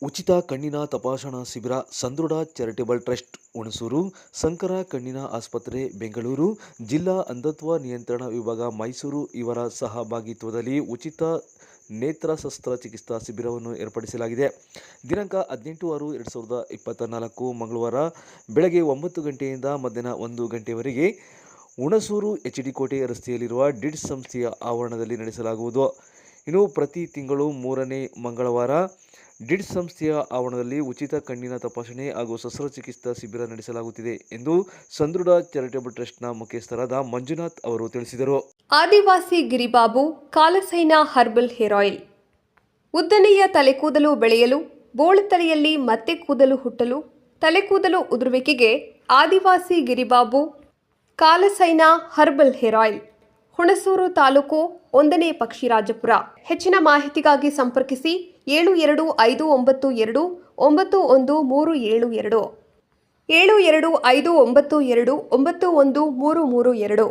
ಉಚಿತ ಕಣ್ಣಿನ ತಪಾಸಣಾ ಶಿಬಿರ ಸಂದೃಢ ಚಾರಿಟೇಬಲ್ ಟ್ರಸ್ಟ್ ಹುಣಸೂರು, ಶಂಕರ ಕಣ್ಣಿನ ಆಸ್ಪತ್ರೆ ಬೆಂಗಳೂರು, ಜಿಲ್ಲಾ ಅಂಧತ್ವ ನಿಯಂತ್ರಣ ವಿಭಾಗ ಮೈಸೂರು ಇವರ ಸಹಭಾಗಿತ್ವದಲ್ಲಿ ಉಚಿತ ನೇತ್ರ ಶಸ್ತ್ರಚಿಕಿತ್ಸಾ ಶಿಬಿರವನ್ನು ಏರ್ಪಡಿಸಲಾಗಿದೆ. ದಿನಾಂಕ 18/6/2024 ಮಂಗಳವಾರ ಬೆಳಗ್ಗೆ 9 ಗಂಟೆಯಿಂದ ಮಧ್ಯಾಹ್ನ 1 ಗಂಟೆಯವರೆಗೆ ಹುಣಸೂರು ಎಚ್ಡಿ ಕೋಟೆ ರಸ್ತೆಯಲ್ಲಿರುವ ಡಿಡ್ಸ್ ಸಂಸ್ಥೆಯ ಆವರಣದಲ್ಲಿ ನಡೆಸಲಾಗುವುದು. ಇನ್ನು ಪ್ರತಿ ತಿಂಗಳು 3ನೇ ಮಂಗಳವಾರ ಡಿಡ್ಸ್ ಸಂಸ್ಥೆಯ ಆವರಣದಲ್ಲಿ ಉಚಿತ ಕಣ್ಣಿನ ತಪಾಸಣೆ ಹಾಗೂ ಶಸ್ತ್ರಚಿಕಿತ್ಸಾ ಶಿಬಿರ ನಡೆಸಲಾಗುತ್ತಿದೆ ಎಂದು ಸಂದೃಢ ಚಾರಿಟೇಬಲ್ ಟ್ರಸ್ಟ್ನ ಮುಖ್ಯಸ್ಥರಾದ ಮಂಜುನಾಥ್ ಅವರು ತಿಳಿಸಿದರು. Adivasi Giribabu Kalasaina herbal hair oil. ಉದ್ದನೆಯ ತಲೆಕೂದಲು ಬೆಳೆಯಲು, ಬೋಳು ತಲೆಯಲ್ಲಿ ಮತ್ತೆ ಕೂದಲು ಹುಟ್ಟಲು, ತಲೆಕೂದಲು ಉದುರುವಿಕೆಗೆ Adivasi Giribabu Kalasaina herbal hair oil. Hunsur taluk 1ನೇ ಪಕ್ಷಿರಾಜಪುರ. ಹೆಚ್ಚಿನ ಮಾಹಿತಿಗಾಗಿ ಸಂಪರ್ಕಿಸಿ 7259291372 7259292332.